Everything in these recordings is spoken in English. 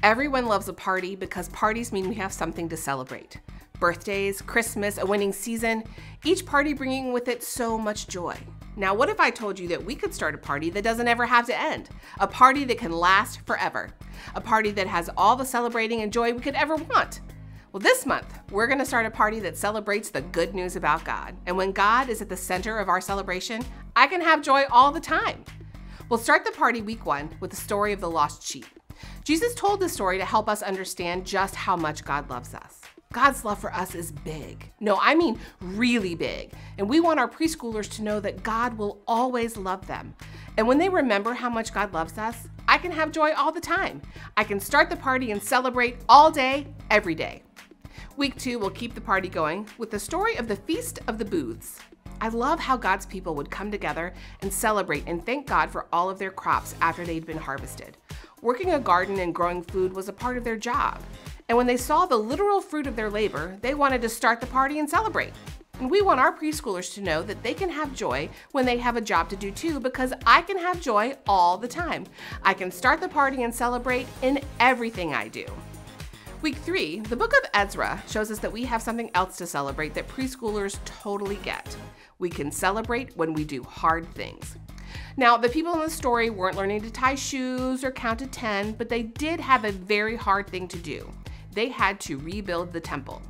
Everyone loves a party because parties mean we have something to celebrate. Birthdays, Christmas, a winning season, each party bringing with it so much joy. Now, what if I told you that we could start a party that doesn't ever have to end? A party that can last forever. A party that has all the celebrating and joy we could ever want. Well, this month, we're going to start a party that celebrates the good news about God. And when God is at the center of our celebration, I can have joy all the time. We'll start the party week 1 with the story of the lost sheep. Jesus told this story to help us understand just how much God loves us. God's love for us is big. No, I mean really big. And we want our preschoolers to know that God will always love them. And when they remember how much God loves us, I can have joy all the time. I can start the party and celebrate all day, every day. Week 2 will keep the party going with the story of the Feast of the Booths. I love how God's people would come together and celebrate and thank God for all of their crops after they'd been harvested. Working a garden and growing food was a part of their job. And when they saw the literal fruit of their labor, they wanted to start the party and celebrate. And we want our preschoolers to know that they can have joy when they have a job to do too, because I can have joy all the time. I can start the party and celebrate in everything I do. Week 3, the book of Ezra shows us that we have something else to celebrate that preschoolers totally get. We can celebrate when we do hard things. Now, the people in the story weren't learning to tie shoes or count to 10, but they did have a very hard thing to do. They had to rebuild the temple.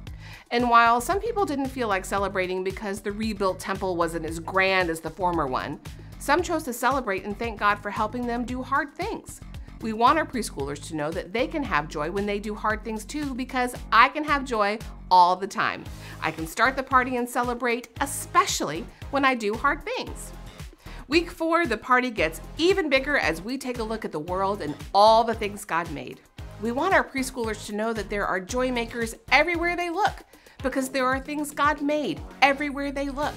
And while some people didn't feel like celebrating because the rebuilt temple wasn't as grand as the former one, some chose to celebrate and thank God for helping them do hard things. We want our preschoolers to know that they can have joy when they do hard things too, because I can have joy all the time. I can start the party and celebrate, especially when I do hard things. Week 4, the party gets even bigger as we take a look at the world and all the things God made. We want our preschoolers to know that there are joy makers everywhere they look, because there are things God made everywhere they look.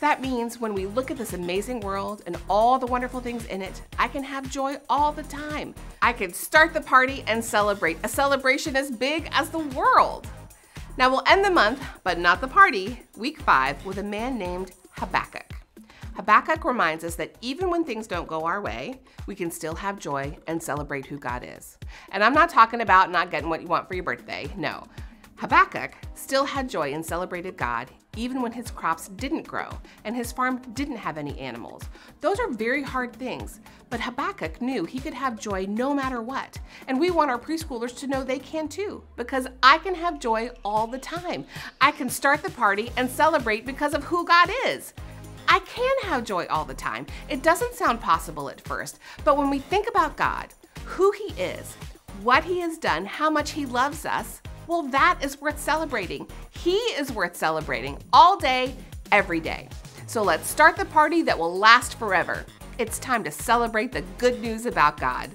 That means when we look at this amazing world and all the wonderful things in it, I can have joy all the time. I can start the party and celebrate, a celebration as big as the world. Now we'll end the month, but not the party, week 5, with a man named Habakkuk. Habakkuk reminds us that even when things don't go our way, we can still have joy and celebrate who God is. And I'm not talking about not getting what you want for your birthday, no. Habakkuk still had joy and celebrated God even when his crops didn't grow and his farm didn't have any animals. Those are very hard things, but Habakkuk knew he could have joy no matter what. And we want our preschoolers to know they can too, because I can have joy all the time. I can start the party and celebrate because of who God is. I can have joy all the time. It doesn't sound possible at first, but when we think about God, who he is, what he has done, how much he loves us, well, that is worth celebrating. He is worth celebrating all day, every day. So let's start the party that will last forever. It's time to celebrate the good news about God.